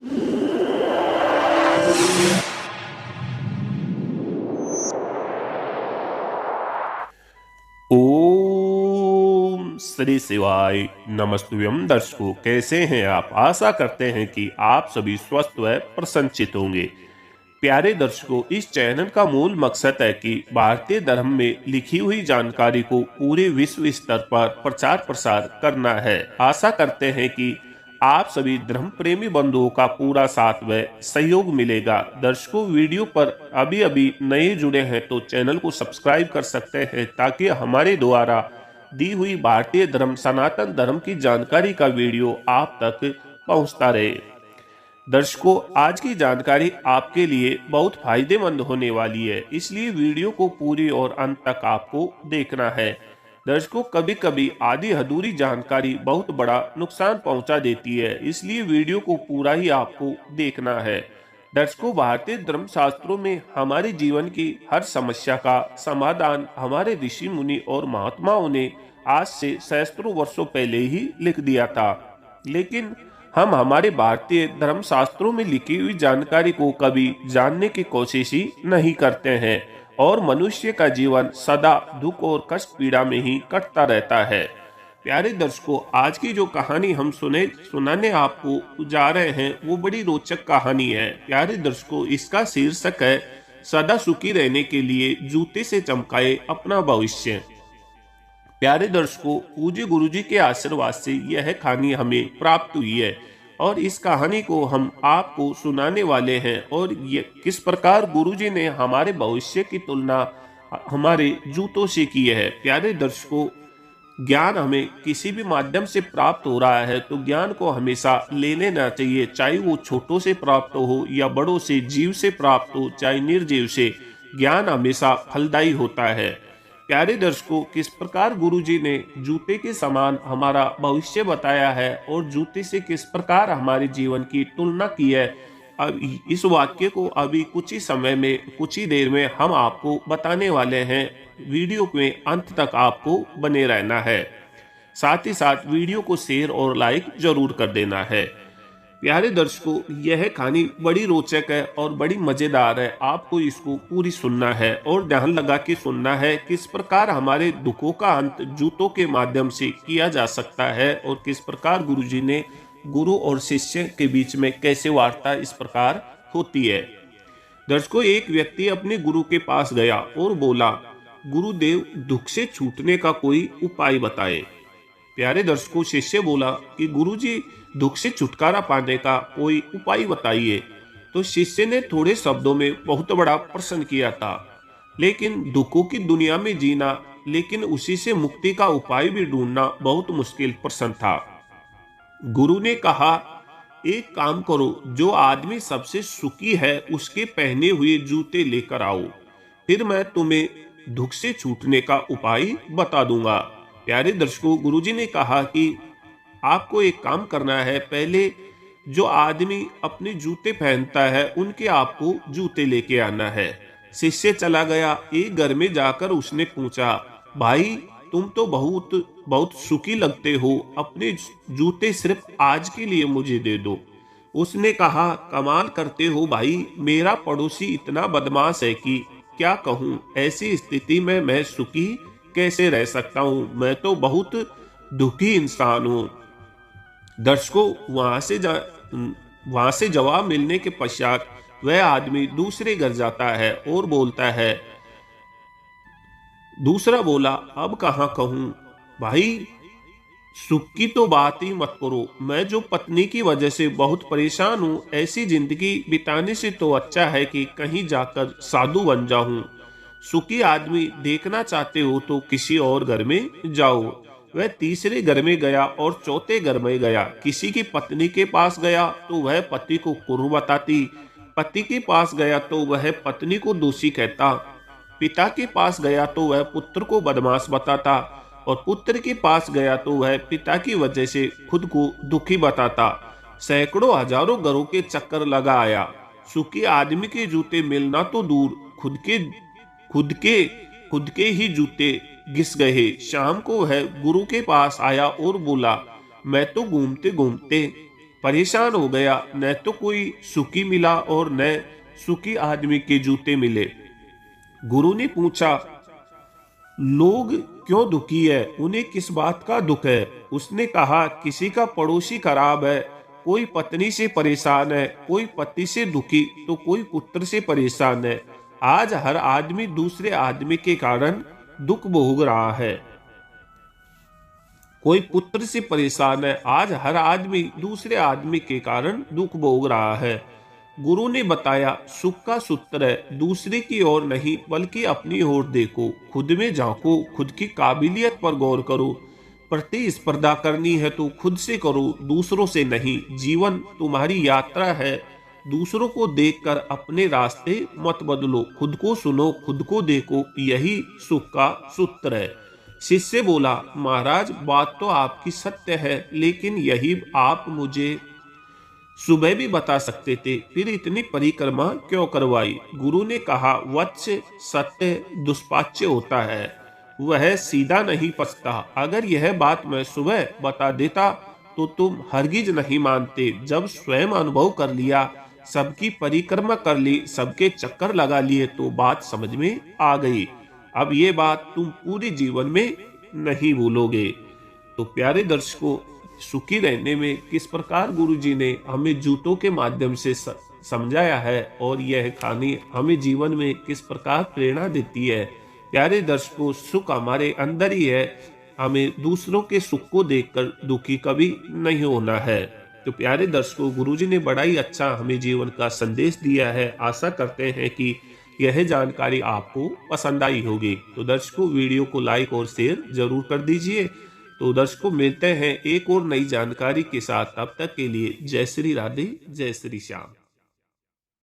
ओम श्री शिवाय नमस्तुभ्यम। दर्शकों, कैसे हैं आप? आशा करते हैं कि आप सभी स्वस्थ व प्रसन्नचित होंगे। प्यारे दर्शकों, इस चैनल का मूल मकसद है कि भारतीय धर्म में लिखी हुई जानकारी को पूरे विश्व स्तर पर प्रचार प्रसार करना है। आशा करते हैं कि आप सभी धर्म प्रेमी बंधुओं का पूरा साथ व सहयोग मिलेगा। दर्शकों, वीडियो पर अभी अभी नए जुड़े हैं तो चैनल को सब्सक्राइब कर सकते हैं ताकि हमारे द्वारा दी हुई भारतीय धर्म सनातन धर्म की जानकारी का वीडियो आप तक पहुंचता रहे। दर्शकों, आज की जानकारी आपके लिए बहुत फायदेमंद होने वाली है, इसलिए वीडियो को पूरी और अंत तक आपको देखना है। दर्शकों, कभी कभी आधी अधूरी जानकारी बहुत बड़ा नुकसान पहुंचा देती है, इसलिए वीडियो को पूरा ही आपको देखना है। दर्शकों, भारतीय धर्म शास्त्रों में हमारे जीवन की हर समस्या का समाधान हमारे ऋषि मुनि और महात्माओं ने आज से सहस्त्रों वर्षों पहले ही लिख दिया था, लेकिन हम हमारे भारतीय धर्म शास्त्रों में लिखी हुई जानकारी को कभी जानने की कोशिश ही नहीं करते हैं और मनुष्य का जीवन सदा दुख और कष्ट पीड़ा में ही कटता रहता है। प्यारे दर्शकों, आज की जो कहानी हम सुनाने आपको जा रहे हैं वो बड़ी रोचक कहानी है। प्यारे दर्शकों, इसका शीर्षक है सदा सुखी रहने के लिए जूते से चमकाए अपना भविष्य। प्यारे दर्शकों, पूज्य गुरुजी के आशीर्वाद से यह कहानी हमें प्राप्त हुई है और इस कहानी को हम आपको सुनाने वाले हैं और ये किस प्रकार गुरुजी ने हमारे भविष्य की तुलना हमारे जूतों से की है। प्यारे दर्शकों, ज्ञान हमें किसी भी माध्यम से प्राप्त हो रहा है तो ज्ञान को हमेशा ले लेना चाहिए, चाहे वो छोटों से प्राप्त हो या बड़ों से, जीव से प्राप्त हो चाहे निर्जीव से। ज्ञान हमेशा फलदायी होता है। प्यारे दर्शकों, किस प्रकार गुरुजी ने जूते के समान हमारा भविष्य बताया है और जूते से किस प्रकार हमारे जीवन की तुलना की है, अब इस वाक्य को अभी कुछ ही समय में, कुछ ही देर में हम आपको बताने वाले हैं। वीडियो में अंत तक आपको बने रहना है। साथ ही साथ वीडियो को शेयर और लाइक जरूर कर देना है। प्यारे दर्शकों, यह कहानी बड़ी रोचक है और बड़ी मजेदार है। आपको इसको पूरी सुनना है और ध्यान लगा के सुनना है किस प्रकार हमारे दुखों का अंत जूतों के माध्यम से किया जा सकता है और किस प्रकार गुरुजी ने गुरु और शिष्य के बीच में कैसे वार्ता इस प्रकार होती है। दर्शकों, एक व्यक्ति अपने गुरु के पास गया और बोला, गुरुदेव, दुख से छूटने का कोई उपाय बताए। प्यारे दर्शकों, शिष्य बोला कि गुरुजी, दुख से छुटकारा पाने का कोई उपाय बताइए। तो शिष्य ने थोड़े शब्दों में बहुत बड़ा प्रश्न किया था, लेकिन दुखों की दुनिया में जीना, लेकिन उसी से मुक्ति का उपाय भी ढूंढना बहुत मुश्किल प्रश्न था। गुरु ने कहा, एक काम करो, जो आदमी सबसे सुखी है उसके पहने हुए जूते लेकर आओ, फिर मैं तुम्हें दुख से छूटने का उपाय बता दूंगा। प्यारे दर्शकों, गुरुजी ने कहा कि आपको एक काम करना है, पहले जो आदमी अपने जूते पहनता है उनके आपको जूते लेके आना है। शिष्य चला गया। एक घर में जाकर उसने पूछा, भाई, तुम तो बहुत बहुत सुखी लगते हो, अपने जूते सिर्फ आज के लिए मुझे दे दो। उसने कहा, कमाल करते हो भाई, मेरा पड़ोसी इतना बदमाश है कि क्या कहूँ। ऐसी स्थिति में मैं सुखी कैसे रह सकता हूँ? मैं तो बहुत दुखी इंसान हूँ। दर्शकों, वहां से जवाब मिलने के पश्चात वह आदमी दूसरे घर जाता है और बोलता है, दूसरा बोला, अब कहाँ कहूँ भाई, सुख की तो बात ही मत करो। मैं जो पत्नी की वजह से बहुत परेशान हूँ, ऐसी जिंदगी बिताने से तो अच्छा है कि कहीं जाकर साधु बन जाऊं। सुखी आदमी देखना चाहते हो तो किसी और घर में जाओ। वह तीसरे घर में गया और चौथे घर में गया। किसी की पत्नी के पास गया तो वह पति को कुरूप बताती, पति के पास गया तो वह पत्नी को दोषी कहता, पिता के पास गया तो वह पुत्र को बदमाश बताता और पुत्र के पास गया तो वह पिता की वजह से खुद को दुखी बताता। सैकड़ों हजारों घरों के चक्कर लगा आया। सुखी आदमी के जूते मिलना तो दूर, खुद के ही जूते घिस गए। शाम को वह गुरु के पास आया और बोला, मैं तो घूमते घूमते परेशान हो गया, न तो कोई सुखी मिला और न सुखी आदमी के जूते मिले। गुरु ने पूछा, लोग क्यों दुखी है, उन्हें किस बात का दुख है? उसने कहा, किसी का पड़ोसी खराब है, कोई पत्नी से परेशान है, कोई पति से दुखी, तो कोई पुत्र से परेशान है। आज हर आदमी दूसरे आदमी के कारण दुख भोग रहा है। कोई पुत्र से परेशान है, आज हर आदमी दूसरे आदमी के कारण दुख भोग रहा है। गुरु ने बताया, सुख का सूत्र है, दूसरे की ओर नहीं बल्कि अपनी ओर देखो, खुद में झांको, खुद की काबिलियत पर गौर करो। प्रतिस्पर्धा करनी है तो खुद से करो, दूसरों से नहीं। जीवन तुम्हारी यात्रा है, दूसरों को देखकर अपने रास्ते मत बदलो। खुद को सुनो, खुद को देखो, यही सुख का सूत्र है। शिष्य बोला, महाराज बात तो आपकी सत्य है, लेकिन यही आप मुझे सुबह भी बता सकते थे, फिर इतनी परिक्रमा क्यों करवाई? गुरु ने कहा, वत्स सत्य दुष्पाच्य होता है, वह सीधा नहीं पचता। अगर यह बात मैं सुबह बता देता तो तुम हरगिज नहीं मानते। जब स्वयं अनुभव कर लिया, सबकी परिक्रमा कर ली, सबके चक्कर लगा लिए, तो बात समझ में आ गई। अब ये बात तुम पूरे जीवन में नहीं भूलोगे। तो प्यारे दर्शकों, सुखी रहने में किस प्रकार गुरुजी ने हमें जूतों के माध्यम से समझाया है और यह कहानी हमें जीवन में किस प्रकार प्रेरणा देती है। प्यारे दर्शकों, सुख हमारे अंदर ही है, हमें दूसरों के सुख को देखकर दुखी कभी नहीं होना है। तो प्यारे दर्शकों, गुरुजी ने बड़ा ही अच्छा हमें जीवन का संदेश दिया है। आशा करते हैं कि यह जानकारी आपको पसंद आई होगी। तो दर्शकों, वीडियो को लाइक और शेयर जरूर कर दीजिए। तो दर्शकों, मिलते हैं एक और नई जानकारी के साथ। तब तक के लिए जय श्री राधे, जय श्री श्याम।